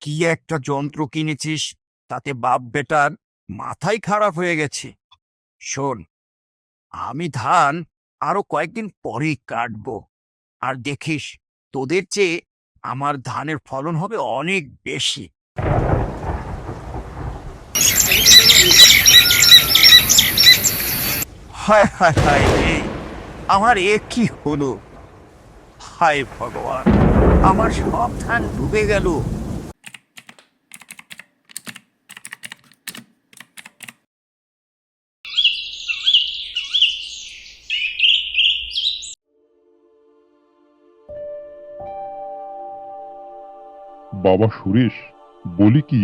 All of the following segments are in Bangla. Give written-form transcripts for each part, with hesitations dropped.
কি একটা যন্ত্র কিনেছিস, তাতে বাপ বেটার মাথাই খারাপ হয়ে গেছে। শোন, আমি ধান আরো কয়েকদিন পরেই কাটবো, আর দেখিস তোদের চেয়ে আমার ধানের ফলন হবে অনেক বেশি। হায় হায় হায় রে, আমার এ কি হলো! হায় ভগবান, আমার সব ধান ডুবে গেল। বাবা সুরেশ, বলি কি,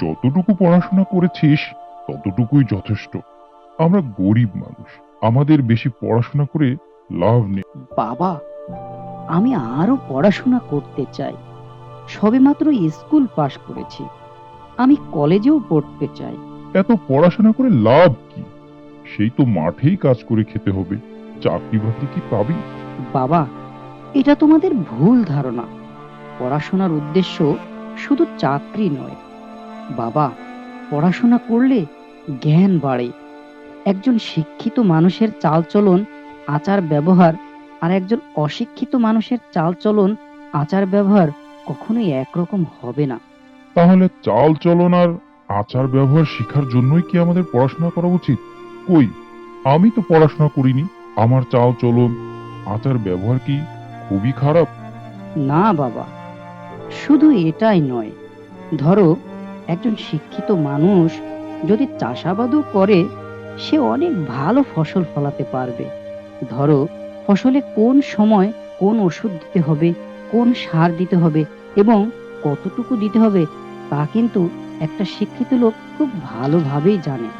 যতটুকু পড়াশোনা করেছিস ততটুকুই যথেষ্ট। আমরা গরিব মানুষ, আমাদের বেশি পড়াশোনা করে লাভ নেই। বাবা, আমি আরো পড়াশোনা করতে চাই। সবেমাত্র স্কুল পাশ করেছি, আমি কলেজেও পড়তে চাই। এত পড়াশোনা করে লাভ কি? সেই তো মাঠেই কাজ করে খেতে হবে। চাকরি বাকরি কি পাবি? বাবা, এটা তোমাদের ভুল ধারণা। পড়াশোনার উদ্দেশ্য শুধু চাকরি নয়। বাবা, পড়াশোনা করলে জ্ঞান বাড়ে। একজন শিক্ষিত মানুষের চালচলন, আচার ব্যবহার আর একজন অশিক্ষিত মানুষের চালচলন, আচার ব্যবহার কখনোই একরকম হবে না। তাহলে চাল চলন আর আচার ব্যবহার শেখার জন্যই কি আমাদের পড়াশোনা করা উচিত? কই, আমি তো পড়াশোনা করিনি, আমার চাল চলন আচার ব্যবহার কি খুবই খারাপ? না বাবা, শুধু এটাই নয়। ধরো, একজন শিক্ষিত মানুষ যদি চাষাবাদও করে, সে অনেক ভালো ফসল ফলাতে পারবে। ধরো, ফসলে কোন সময় কোন ওষুধ দিতে হবে, কোন সার দিতে হবে এবং কতটুকু দিতে হবে, তা কিন্তু একটা শিক্ষিত লোক খুব ভালোভাবেই জানে।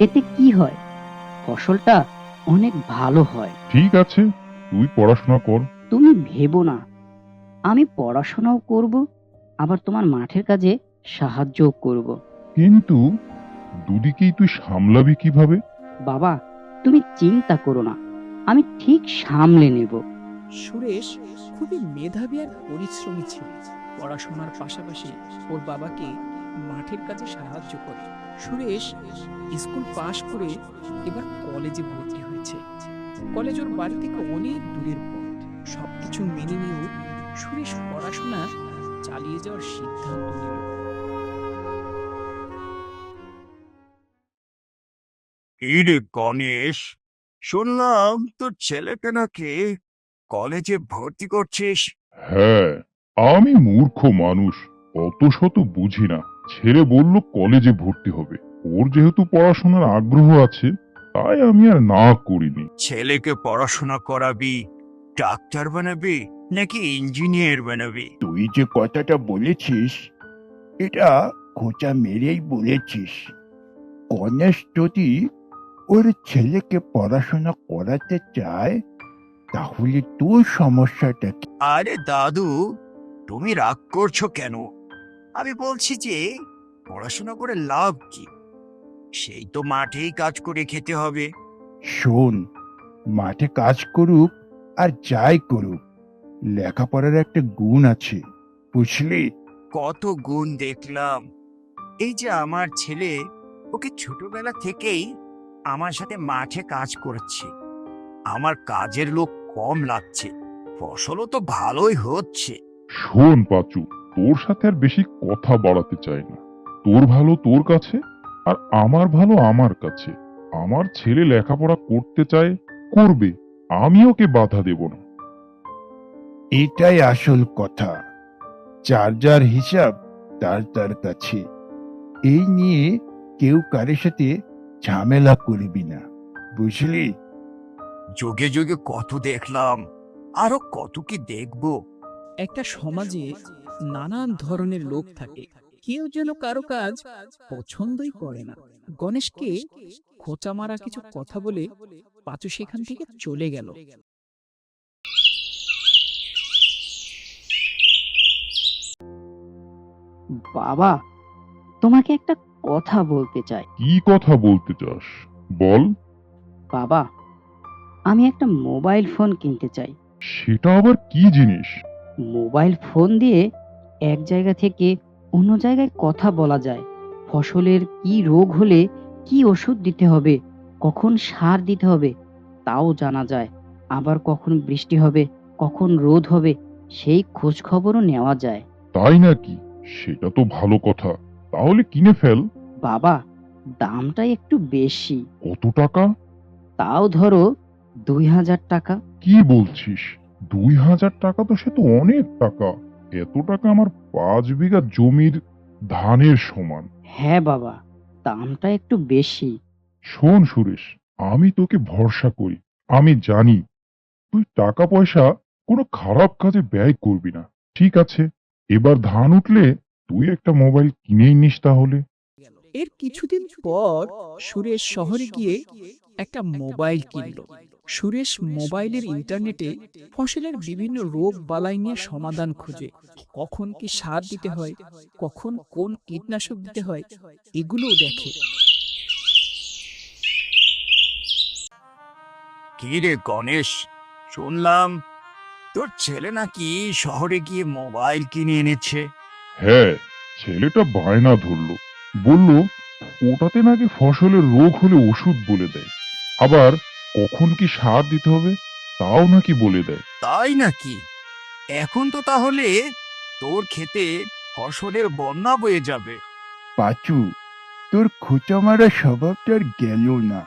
এতে কি হয়? ফসলটা অনেক ভালো হয়। ঠিক আছে, তুই পড়াশোনা কর। তুমি ভেবো না, আমি পড়াশোনাও করব, আবার তোমার মাঠের কাজে সাহায্যও করব। কিন্তু দুদিকেই তুই সামলাবি কিভাবে? বাবা, তুমি চিন্তা করো না, আমি ঠিক সামলে নেব। সুরেশ খুবই মেধাবী আর পরিশ্রমী ছিল। পড়াশোনার পাশাপাশি ওর বাবাকে মাঠের কাজে সাহায্য করে। সুরেশ স্কুল পাশ করে এবার কলেজে ভর্তি হয়েছে। কলেজ ওর বাড়ি থেকে অনেক দূরের পথ। সবকিছু মেনে নিয়েও সুরেশ পড়াশোনা চালিয়ে যাওয়ার সিদ্ধান্ত নিল। এই রে গণেশ, শুনলাম তোর ছেলেকে নাকি কলেজে ভর্তি করছিস। হ্যাঁ, আমি মূর্খ মানুষ, অত শত বুঝি না। ছেলে বলল কলেজে ভর্তি হবে, ওর যেহেতু পড়াশোনার আগ্রহ আছে, তাই আমি আর না করিনি। ছেলেকে পড়াশোনা করাবি, ডাক্তার বানাবি নাকি ইঞ্জিনিয়ার বানাবি? তুই যে কথাটা বলেছিস, এটা খোঁচা মেরেই বলেছিস। গণেশ যদি ওর ছেলেকে পড়াশোনা করাতে চায়, তাহলে তোর সমস্যাটা কি? আরে দাদু, তুমি রাগ করছো কেন? আমি বলছি যে পড়াশোনা করে লাভ কি? সেই তো মাঠেই কাজ করে খেতে হবে। শোন, মাঠে কাজ করুক আর যাই করুক, লেখাপড়ার একটা গুণ আছে, বুঝলি? কত গুণ দেখলাম। এই যে আমার ছেলে, ওকে ছোটবেলা থেকেই আমার সাথে মাঠে কাজ করেছে। আমার কাজের লোক কম লাগছে, ফসলও তো ভালোই হচ্ছে। শোন পাচু, তোর সাথে আর বেশি কথা বাড়াতে চাই না। তোর ভালো তোর কাছে, আর আমার ভালো আমার কাছে। আমার ছেলে লেখাপড়া করতে চায়, করবে, আমি ওকে বাধা দেব না। এটাই আসল কথা। যার যার হিসাব তার তার কাছে। এই নিয়ে কেউ কারোর সাথে ঝামেলা করবি না, বুঝলি? যুগে যুগে কত দেখলাম, আরো কত কি দেখবো। একটা সমাজে নানান ধরনের লোক থাকে, কেউ যেন কারো কাজ পছন্দই করে না। গণেশকে খোঁচা মারা কিছু কথা বলে পাঁচু সেখান থেকে চলে গেল। বাবা, তোমাকে একটা কথা বলতে চাই। কি কথা বলতে চাস, বল। বাবা, আমি একটা মোবাইল ফোন কিনতে চাই। সেটা আবার কি জিনিস? মোবাইল ফোন দিয়ে এক জায়গা থেকে অন্য জায়গায় কথা বলা যায়। ফসলের কি রোগ হলে কি ওষুধ দিতে হবে, কখন সার দিতে হবে তাও জানা যায়। আবার কখন বৃষ্টি হবে, কখন রোদ হবে সেই খোঁজ খবরও নেওয়া যায়। তাই নাকি? সেটা তো ভালো কথা। তাহলে কিনে ফেল। বাবা, দামটা একটু বেশি। কত টাকা? তাও ধরো 2000 টাকা। কি বলছিস? 2000 টাকা? তো সে তো অনেক টাকা। এত টাকা আমার 5 বিঘা জমির ধানের সমান। হ্যাঁ বাবা, দামটা একটু বেশি। শোন সুরেশ, আমি তোকে ভরসা করি। আমি জানি তুই টাকা পয়সা কোনো খারাপ কাজে ব্যয় করবি না। ঠিক আছে, এবার ধান উঠলে তুই একটা মোবাইল কিনেই নিস তাহলে। এর কিছুদিন পর সুরেশ শহরে গিয়ে একটা মোবাইল কিনলো। সুরেশ মোবাইলের ইন্টারনেটে ফসলের বিভিন্ন রোগ বালাই নিয়ে সমাধান খুঁজে। কখন কি সার দিতে হয়, কখন কোন কীটনাশক দিতে হয়, এগুলোও দেখে। কি রে গণেশ, শুনলাম তোর ছেলে নাকি শহরে গিয়ে মোবাইল কিনে এনেছে। হ্যাঁ, ছেলেটা বায়না ধরলো। বলল ওটাতে নাকি ফসলের রোগ হলে ওষুধ বলে দেয়। আবার কখন কি সার দিতে হবে তাও নাকি বলে দেয়। তাই নাকি? এখন তো তাহলে তোর ক্ষেতে ফসলের বন্যা বয়ে যাবে। পাঁচু, তোর খোঁচা মারা স্বভাবটা আর গেল না।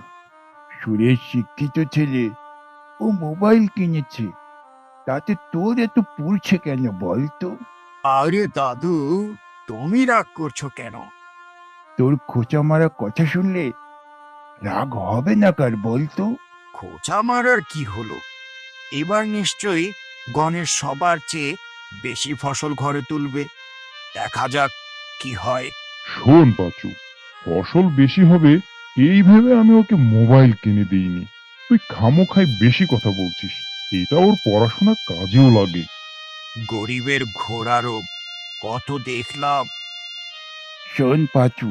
সুরেশ শিক্ষিত ছেলে, ও মোবাইল কিনেছে, তাতে তোর এত পুড়ছে কেন বলতো? আরে দাদু, তুমি রাগ করছো কেন? তোর খোঁচা মারা কথা শুনলে রাগ হবে না কার বলতো? খোঁচা মারার কি হলো? এবার নিশ্চয়ই গণেশ সবার চেয়ে বেশি ফসল ঘরে তুলবে। দেখা যাক কি হয়। শোন পাঁচু, ফসল বেশি হবে এই ভেবে আমি ওকে মোবাইল কিনে দিইনি। তুই খামোখাই বেশি কথা বলছিস। এটা ওর পড়াশোনার কাজেও লাগে। গরিবের ঘোড়া রোগ কত দেখলাম। শোন পাঁচু,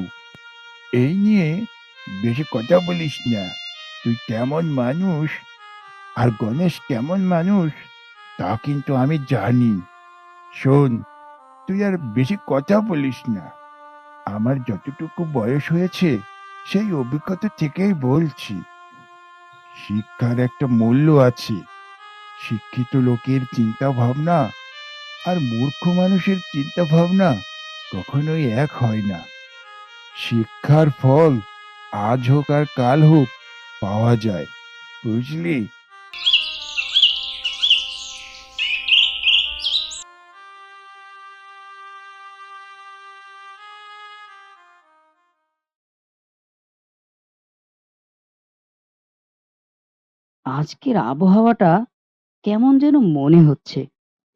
এই নিয়ে বেশি কথা বলিস না। তুই কেমন মানুষ আর গণেশ কেমন মানুষ তা কিন্তু আমি জানি। শোন, তুই আর বেশি কথা বলিস না। আমার যতটুকু বয়স হয়েছে সেই অভিজ্ঞতা থেকেই বলছি, শিক্ষার একটা মূল্য আছে। শিক্ষিত লোকের চিন্তা ভাবনা আর মূর্খ মানুষের চিন্তা ভাবনা কখনোই এক হয় না। শিক্ষার ফল আজ হোক আর কাল হোক পাওয়া যায়, বুঝলি? আজকের আবহাওয়াটা কেমন যেন মনে হচ্ছে।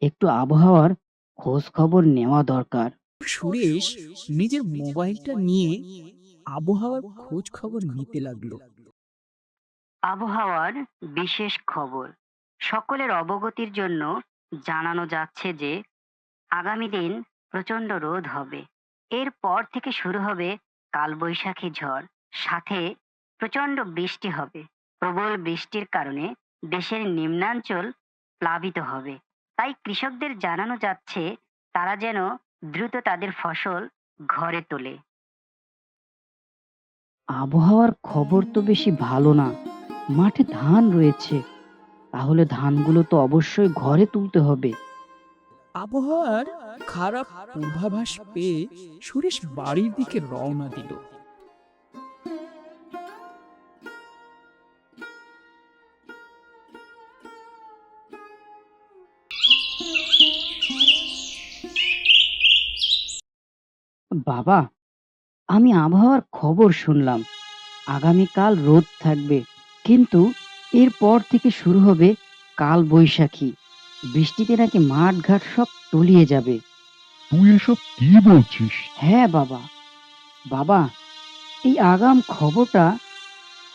একটু আবহাওয়ার খোঁজ খবর নেওয়া দরকার। সুরেশ নিজের মোবাইলটা নিয়ে আবহাওয়ার খোঁজ খবর নিতে লাগলো। আবহাওয়ার বিশেষ খবর সকলের অবগতির জন্য জানানো যাচ্ছে যে আগামী দিন প্রচন্ড রোদ হবে। এরপর থেকে শুরু হবে কালবৈশাখী ঝড়, সাথে প্রচন্ড বৃষ্টি হবে। প্রবল বৃষ্টির কারণে দেশের নিম্নাঞ্চল প্লাবিত হবে। তাই কৃষকদের জানানো যাচ্ছে তারা যেন দ্রুত তাদের ফসল ঘরে তোলে। আবহাওয়ার খবর তো বেশি ভালো না। মাঠে ধান রয়েছে, তাহলে ধানগুলো তো অবশ্যই ঘরে তুলতে হবে। আবহাওয়ার খারাপ পূর্বাভাস পেয়ে সুরেশ বাড়ির দিকে রওনা দিল। বাবা, আমি আবহাওয়ার খবর শুনলাম আগামীকাল রোদ থাকবে, কিন্তু এরপর থেকে শুরু হবে কাল বৈশাখী। বৃষ্টিতে নাকি মাঠ ঘাট সব তলিয়ে যাবে। তুই এসব কি বলছিস? হ্যাঁ বাবা। বাবা, এই আগাম খবরটা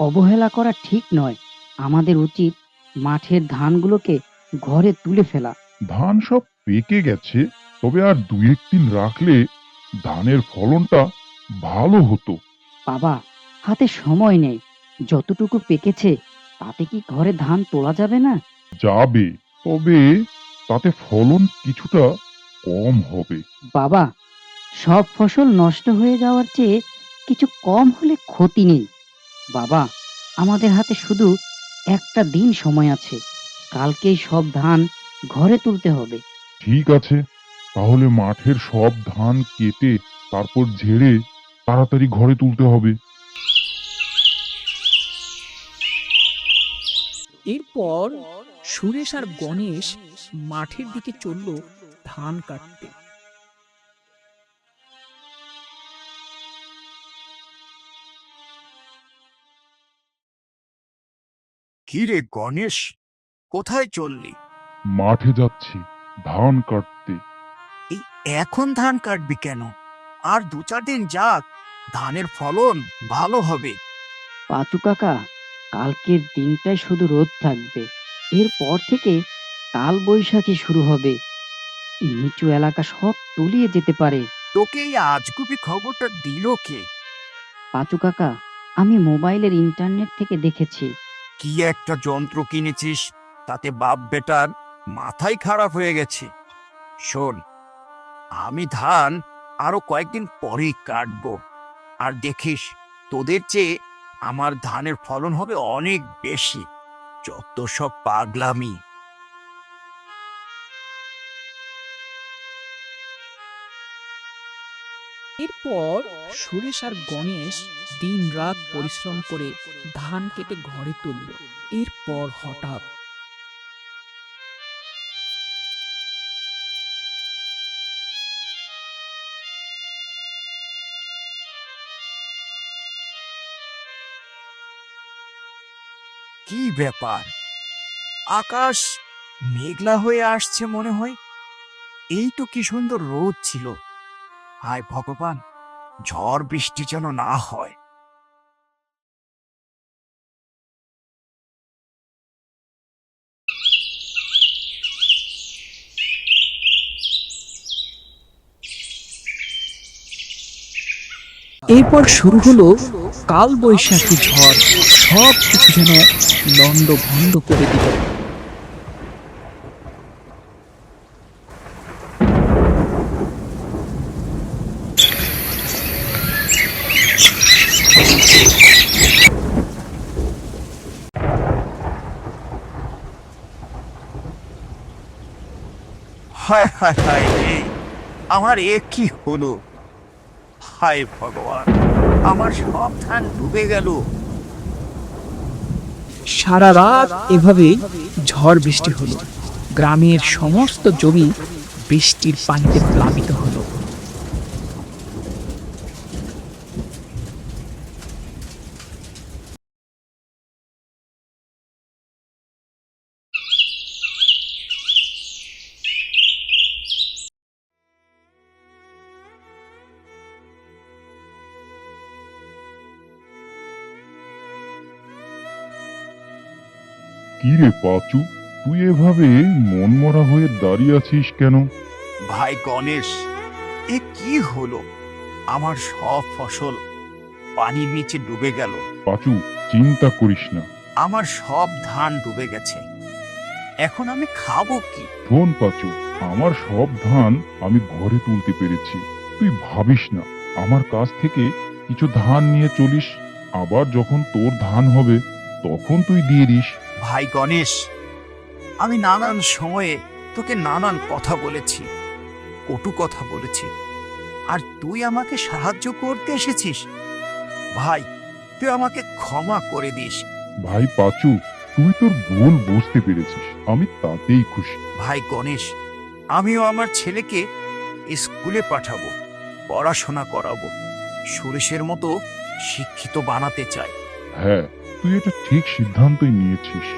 অবহেলা করা ঠিক নয়। আমাদের উচিত মাঠের ধানগুলোকে ঘরে তুলে ফেলা। ধান সব পেকে গেছে, তবে আর 2-1 দিন রাখলে ধানের ফলনটা ভালো হতো। বাবা, হাতে সময় নেই। যতটুকু পেকেছে তাতে কি ঘরে ধান তোলা যাবে না? যাবে, তবে তাতে ফলন কিছুটা কম হবে। বাবা, সব ফসল নষ্ট হয়ে যাওয়ার চেয়ে কিছু কম হলে ক্ষতি নেই। বাবা, আমাদের হাতে শুধু একটা দিন সময় আছে। কালকেই সব ধান ঘরে তুলতে হবে। ঠিক আছে, তাহলে মাঠের সব ধান কেটে তারপর ঝেড়ে তাড়াতাড়ি ঘরে তুলতে হবে। এরপর সুরেশ আর গণেশ মাঠের দিকে চলল ধান কাটতে। কি রে গণেশ, কোথায় চললি? মাঠে যাচ্ছি ধান কাটতে। এই এখন ধান কাটবি কেন? আর 2-4 দিন যাক, ধানের ফলন ভালো হবে। পাঁচু কাকা, কালকের দিনটাই শুধু রোদ থাকবে। এরপর থেকে কাল বৈশাখী শুরু হবে। নিচু এলাকা সব তলিয়ে যেতে পারে। তোকে এই আজগুবি খবরটা দিল কে? পাঁচু কাকা, আমি মোবাইলের ইন্টারনেট থেকে দেখেছি। কি একটা যন্ত্র কিনেছিস, তাতে বাপ বেটার মাথাই খারাপ হয়ে গেছে। শোন, আমি ধান আরো কয়েকদিন পরেই কাটবো, আর দেখিস তোদের চেয়ে আমার ধানের ফলন হবে অনেক বেশি। যত সব পাগলামি। এরপর সুরেশ আর গণেশ দিন রাত পরিশ্রম করে ধান কেটে ঘরে তুলল। এরপর হঠাৎ কি ব্যাপার, আকাশ মেঘলা হয়ে আসছে মনে হয়। এই তো কি সুন্দর রোদ ছিল। হায় ভগবান, ঝড় বৃষ্টি যেন না হয়। এরপর শুরু হলো কাল বৈশাখী ঝড়। সব কিছু যেন লন্ড ভন্ড করে দিল। হায় হায় হায় রে, আমার এ কি হলো? হায় ভগবান, আমার সব ধান ডুবে গেল। সারা রাত এভাবে ঝড় বৃষ্টি হলো। গ্রামের সমস্ত জমি বৃষ্টির পানিতে প্লাবিত হলো। কি রে পাঁচু, তুই এভাবে মনমরা হয়ে দাঁড়িয়ে আছিস কেন? ভাই গণেশ, এ কি হলো? আমার সব ফসল পানির নিচে ডুবে গেল। পাঁচু, চিন্তা করিস না। আমার সব ধান ডুবে গেছে। এখন আমি খাবো কি? শোন পাঁচু, আমার সব ধান আমি ঘরে তুলতে পেরেছি। তুই ভাবিস না, আমার কাছ থেকে কিছু ধান নিয়ে চলিস। আবার যখন তোর ধান হবে তখন তুই দিয়ে দিস। ভাই গণেশ, আমি নানান সময়ে তোকে নানান কথা বলেছি, কটু কথা বলেছি, আর তুই আমাকে সাহায্য করতে এসেছিস। ভাই, তুই আমাকে ক্ষমা করে দিস। ভাই পাঁচু, তুই তোর ভুল বুঝতে পেরেছিস, আমি তাতেই খুশি। ভাই গণেশ, আমিও আমার ছেলেকে স্কুলে পাঠাবো, পড়াশোনা করাবো, সুরেশের মতো শিক্ষিত বানাতে চাই। হ্যাঁ, তুই এটা ঠিক সিদ্ধান্তই নিয়েছিস।